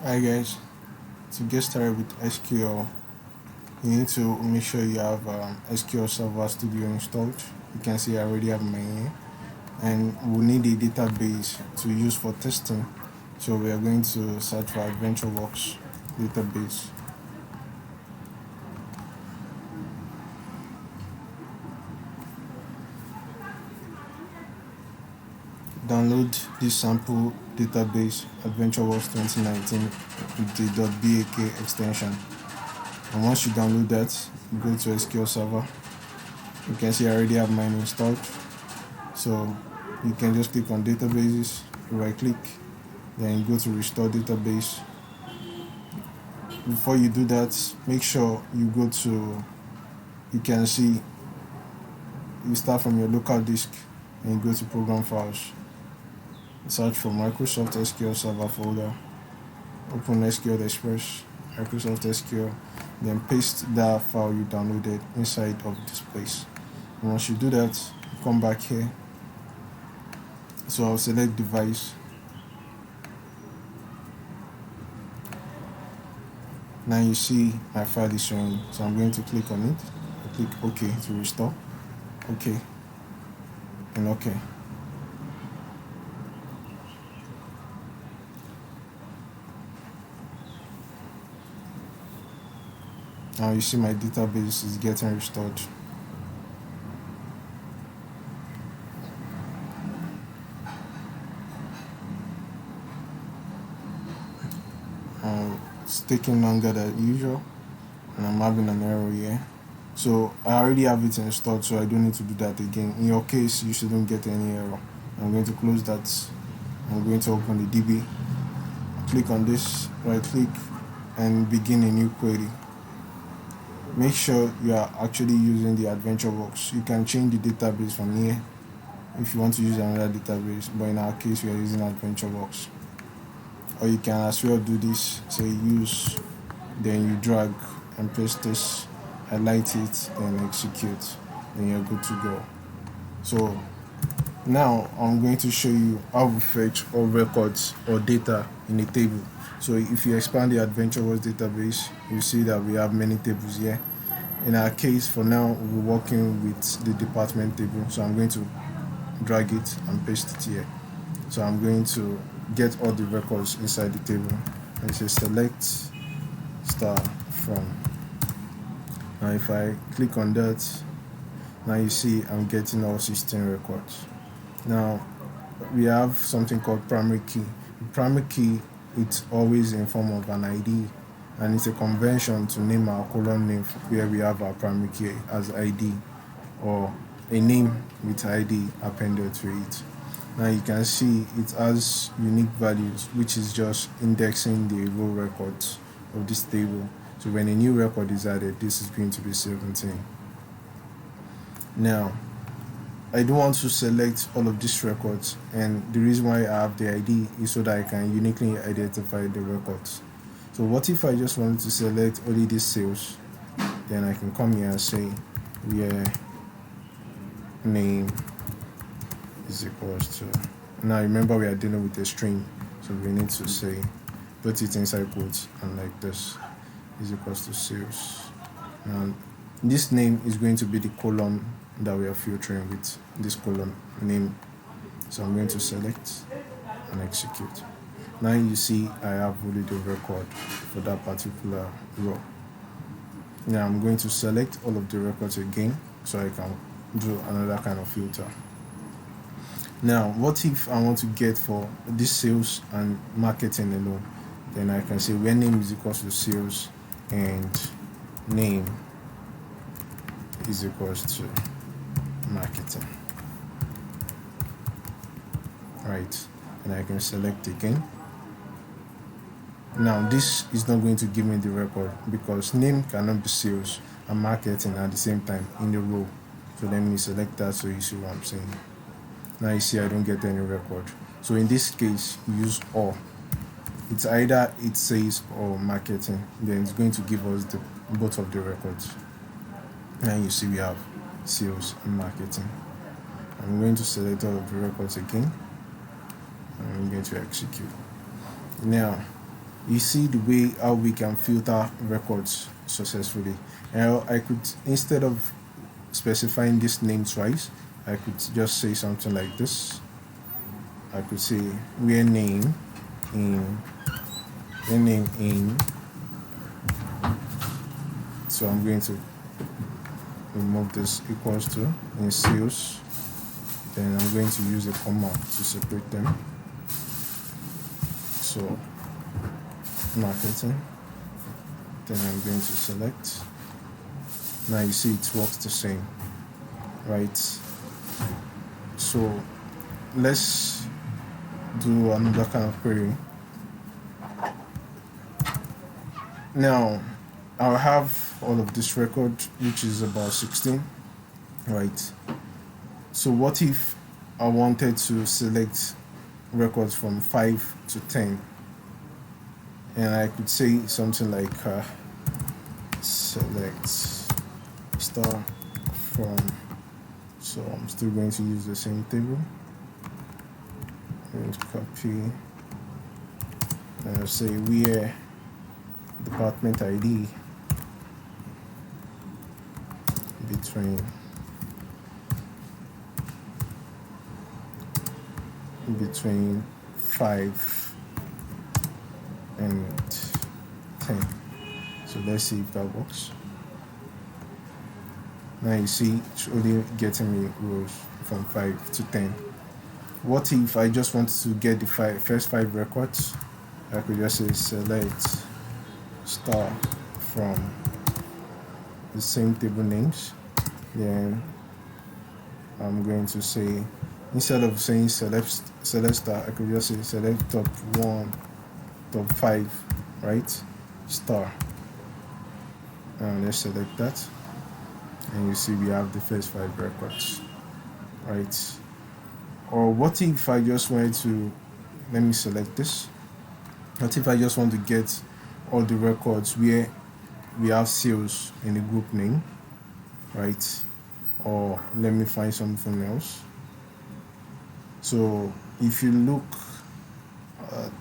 Hi guys, to get started with SQL, you need to make sure you have SQL Server Studio installed. You can see I already have mine here, and we need a database to use for testing. So we are going to search for AdventureWorks database. Download this sample database AdventureWorks 2019 with the .bak extension. And once you download that, go to SQL Server. You can see I already have mine installed. So you can just click on databases, right click, then go to restore database. Before you do that, make sure you go to, you can see, you start from your local disk and you go to program files. Search for Microsoft SQL Server folder, open SQL Express, Microsoft SQL, then paste that file you downloaded inside of this place. And once you do that, come back here. So I'll select device. Now you see my file is showing, so I'm going to click on it. I click OK to restore. OK and OK. Now you see my database is getting restored. It's taking longer than usual, and I'm having an error here. So I already have it installed, so I don't need to do that again. In your case, you shouldn't get any error. I'm going to close that. I'm going to open the DB. Click on this, right click, and begin a new query. Make sure you are actually using the AdventureWorks. You can change the database from here if you want to use another database, but in our case, we are using AdventureWorks. Or you can as well do this, say use, then you drag and paste this, highlight it, and execute, and you're good to go. So now I'm going to show you how we fetch all records or data in a table. So if you expand the AdventureWorks database, you see that we have many tables here. In our case, for now, we're working with the department table. So I'm going to drag it and paste it here. So I'm going to get all the records inside the table and say select star from. Now if I click on that, now you see I'm getting all 16 records. Now we have something called primary key. The primary key, it's always in form of an ID, and it's a convention to name our column name where we have our primary key as ID, or a name with ID appended to it. Now you can see it has unique values, which is just indexing the row records of this table. So when a new record is added, this is going to be 17. Now I don't want to select all of these records, and the reason why I have the ID is so that I can uniquely identify the records. So what if I just wanted to select only these sales? Then I can come here and say where name is equals to. Now remember, we are dealing with a string, so we need to say, put it inside quotes, and like this is equals to sales. Now this name is going to be the column that we are filtering with, this column name. So I'm going to select and execute. Now you see I have only the record for that particular row. Now I'm going to select all of the records again so I can do another kind of filter. Now what if I want to get for this sales and marketing alone? Then I can say where name is equals to sales and name is equals to marketing. Right, and I can select again. Now this is not going to give me the record because name cannot be sales and marketing at the same time in the row. So let me select that so you see what I'm saying. Now you see I don't get any record. So in this case, you use or. It's either it says or marketing, then it's going to give us the both of the records. And you see we have sales and marketing. I'm going to select all of the records again, and I'm going to execute. Now You see the way how we can filter records successfully. And I could, instead of specifying this name twice, I could just say something like this. I could say where name in where name in. So I'm going to remove this equals to in sales. Then I'm going to use a comma to separate them. So marketing. Then I'm going to select. Now you see it works the same, right? So let's do another kind of query. Now I'll have all of this record, which is about 16, right? So what if I wanted to select records from 5 to 10? And I could say something like select star from, so I'm still going to use the same table. I'm going to copy and I'll say where department ID between 5 and 10. So let's see if that works. Now you see it's only getting me rows from 5 to 10. What if I just wanted to get the first 5 records? I could just say select star from the same table names. Then I'm going to say, instead of saying select star, I could just say select top 1, top 5, right? Star. And let's select that. And you see we have the first 5 records, right? Or what if I just wanted to, let me select this. What if I just want to get all the records where we have sales in the group name, right? Or let me find something else. So if you look at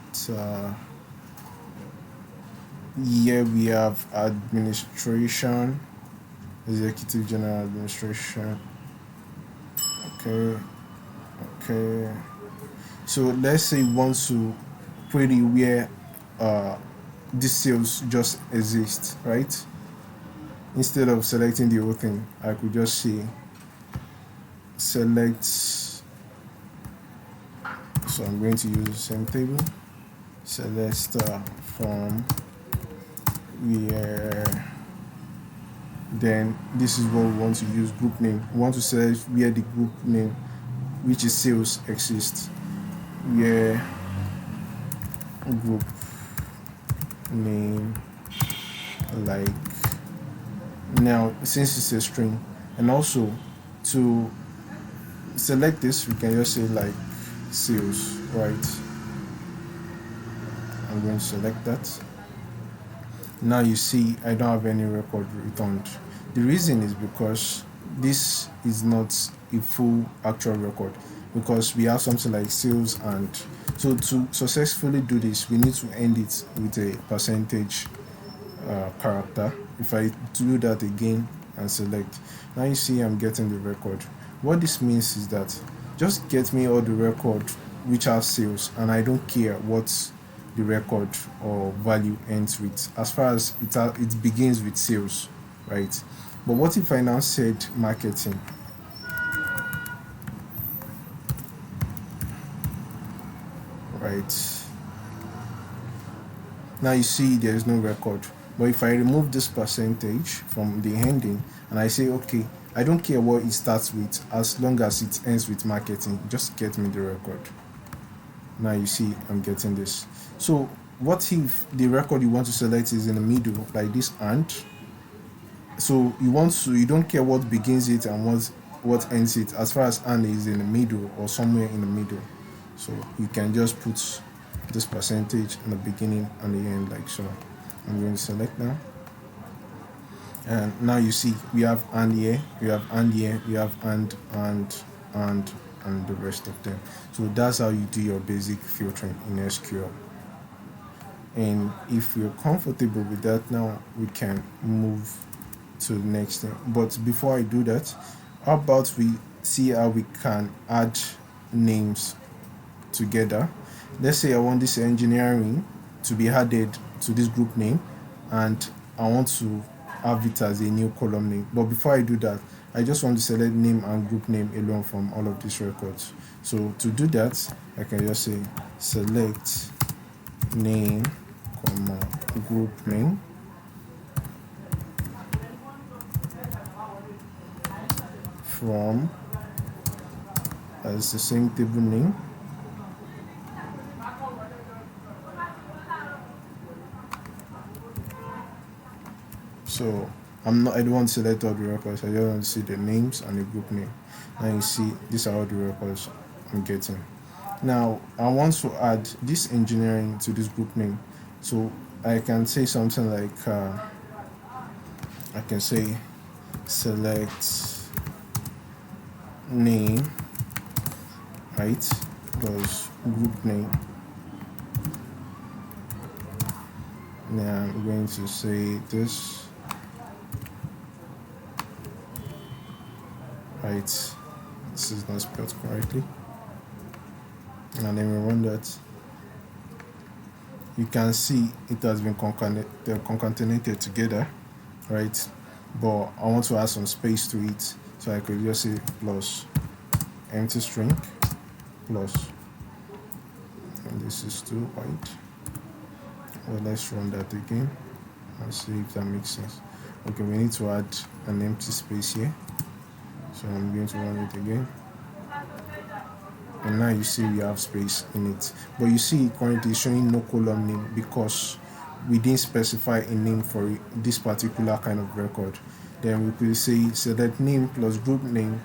here, we have administration, executive general administration. Okay. So let's say you want to query where these sales just exist, right? Instead of selecting the whole thing, I could just say select. So I'm going to use the same table. Select star from where. Then this is what we want to use, group name. We want to select where the group name, which is sales, exists. Where group name, like, now since it's a string, and also to select this we can just say like sales, right? I'm going to select that. Now you see I don't have any record returned. The reason is because this is not a full actual record, because we have something like sales, and so to successfully do this we need to end it with a percentage character. If I do that again and select, now you see I'm getting the record. What this means is that just get me all the record which have sales, and I don't care what the record or value ends with, as far as it begins with sales, right? But what if I now said marketing? Right, now you see there is no record. But if I remove this percentage from the ending and I say okay, I don't care what it starts with as long as it ends with marketing, just get me the record. Now you see I'm getting this. So what if the record you want to select is in the middle, like this and? So you don't care what begins it and what ends it, as far as and is in the middle or somewhere in the middle. So you can just put this percentage in the beginning and the end, like so. I'm going to select now. And now you see we have and here, we have and here, we have and the rest of them. So that's how you do your basic filtering in SQL. And if we're comfortable with that, now we can move to the next thing. But before I do that, how about we see how we can add names together. Let's say I want this engineering to be added to this group name, and I want to have it as a new column name. But before I do that, I just want to select name and group name alone from all of these records. So to do that, I can just say select name, comma, group name from as the same table name. So I don't want to select all the records. I just want to see the names and the group name. Now you see these are all the records I'm getting. Now I want to add this engineering to this group name. So I can say something like I can say select name, right? Plus group name. Now I'm going to say this. Right, this is not spelled correctly, and then we run that. You can see it has been concatenated together, right? But I want to add some space to it, so I could just say plus empty string plus, and this is too wide. Well, let's run that again and see if that makes sense. Okay, we need to add an empty space here. So I'm going to run it again. And now you see we have space in it. But you see currently it's showing no column name because we didn't specify a name for this particular kind of record. Then we could say select name plus group name.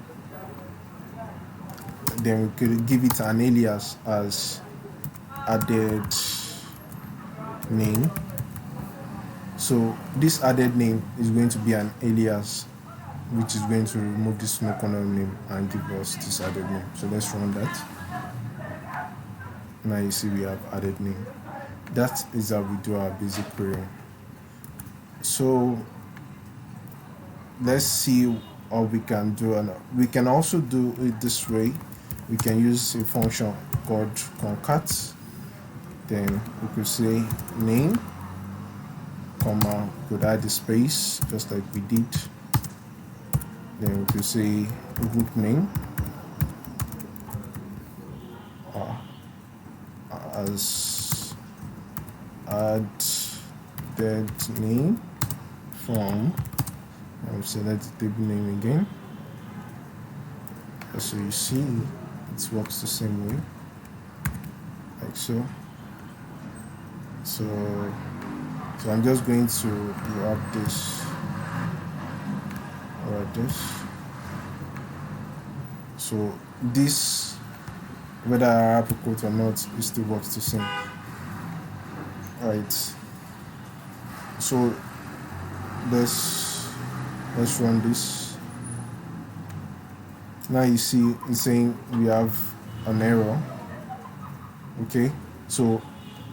Then we could give it an alias as added name. So this added name is going to be an alias, which is going to remove this no column name and give us this added name. So let's run that. Now you see we have added name. That is how we do our basic query. So let's see how we can do, and we can also do it this way. We can use a function called concat. Then we could say name, comma, could add the space just like we did. Then we could say group name as added name from, and we select the table name again. So you see it works the same way, like so. So I'm just going to wrap this. So this, whether I wrap a quote or not, it still works the same. Right. So let's run this. Now you see it's saying we have an error. Okay. So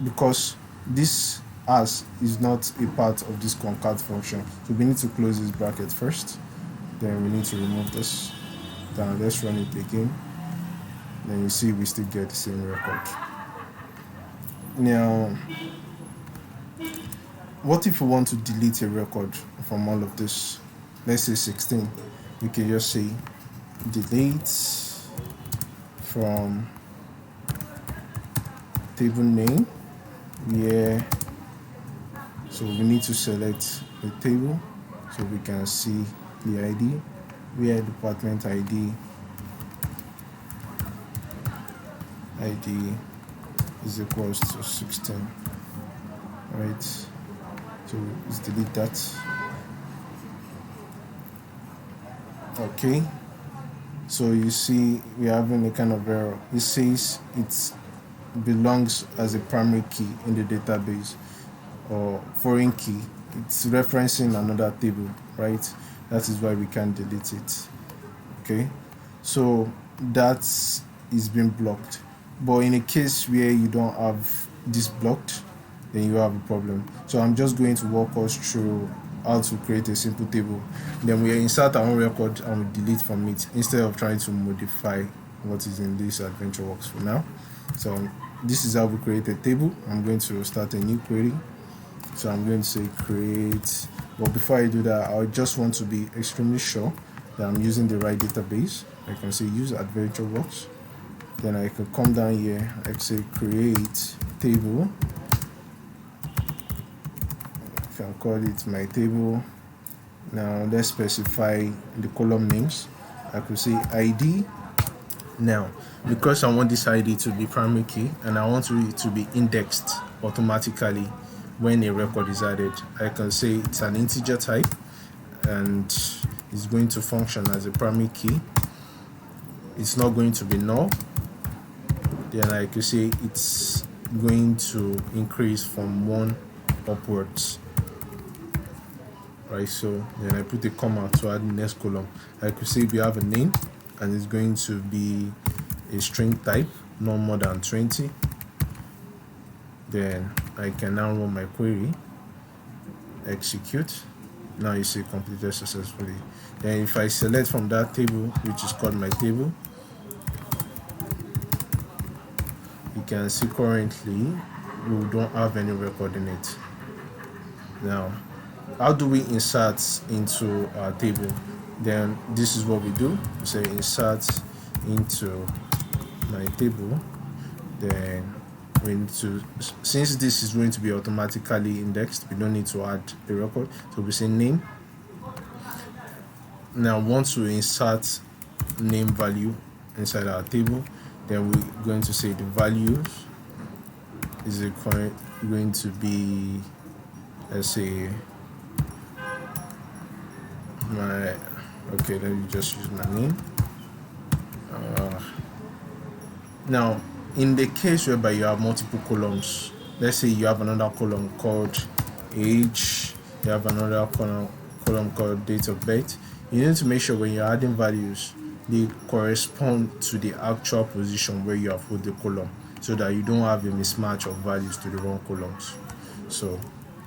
because this as is not a part of this concat function, so we need to close this bracket first. Then we need to remove this. Then let's run it again. Then you see we still get the same record. Now, what if we want to delete a record from all of this? Let's say 16. We can just say delete from table name. So we need to select the table so we can see the ID, where department ID is equals to 16, right? So let's delete that. Okay, so you see we're having a kind of error. It says it belongs as a primary key in the database or foreign key. It's referencing another table, right? That is why we can't delete it. Okay, so that is being blocked. But in a case where you don't have this blocked, then you have a problem. So I'm just going to walk us through how to create a simple table. Then we insert our own record and we delete from it instead of trying to modify what is in this AdventureWorks for now. So this is how we create a table. I'm going to start a new query. So I'm going to say create, but before I do that, I just want to be extremely sure that I'm using the right database. I can say use AdventureWorks. Then I can come down here, I can say create table. I can call it my table. Now let's specify the column names. I could say ID. Now, because I want this ID to be primary key and I want it to be indexed automatically when a record is added, I can say it's an integer type and it's going to function as a primary key. It's not going to be null. Then I could say it's going to increase from 1 upwards. Right, so then I put a comma to add the next column. I could say we have a name and it's going to be a string type, no more than 20. Then I can now run my query, execute. Now you see completed successfully. Then if I select from that table, which is called my table, you can see currently we don't have any record in it. Now, how do we insert into our table? Then this is what we do. We say insert into my table. Then we need to, since this is going to be automatically indexed, we don't need to add a record. So we say name. Now once we insert name value inside our table, then we're going to say the values is going to be, let's say, let me just use my name. Now in the case whereby you have multiple columns, let's say you have another column called age, you have another column called date of birth, you need to make sure when you're adding values they correspond to the actual position where you have put the column, so that you don't have a mismatch of values to the wrong columns. So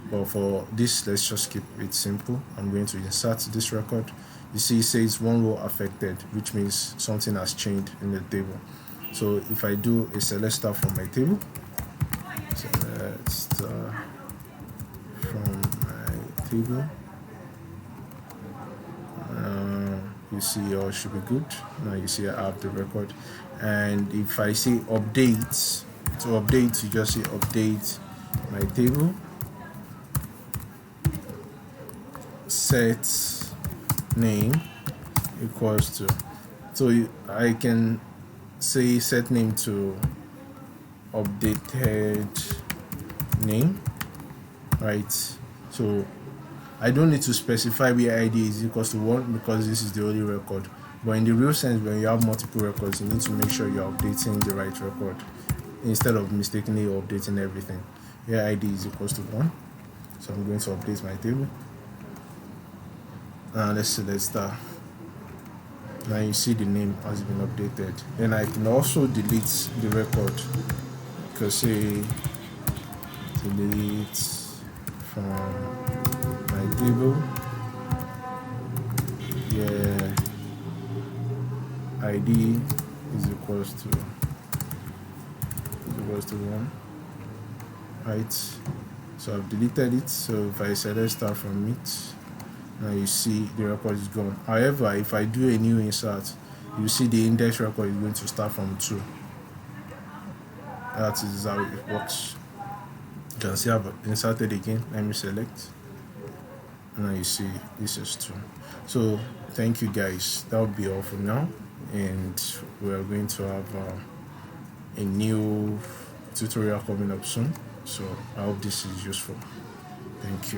but for this, let's just keep it simple. I'm going to insert this record. You see it says 1 row affected, which means something has changed in the table. So if I do a select star from my table, select star from my table, you see all should be good. Now you see I have the record. And if I say update, to update you just say update my table, set name equals to, so I can say set name to updated name, right? So I don't need to specify where ID is equals to 1 because this is the only record. But in the real sense, when you have multiple records, you need to make sure you're updating the right record instead of mistakenly updating everything. Where ID is equals to 1. So I'm going to update my table. Now let's select star. Now you see the name has been updated. Then I can also delete the record. Because say delete from my table. Yeah, ID is equals to 1. Right. So I've deleted it. So if I select star from it, now you see the record is gone. However, if I do a new insert, you see the index record is going to start from 2. That is how it works. You can see I've inserted again. Let me select. Now you see this is 2. So thank you guys. That will be all for now, and we are going to have a new tutorial coming up soon. So I hope this is useful. Thank you.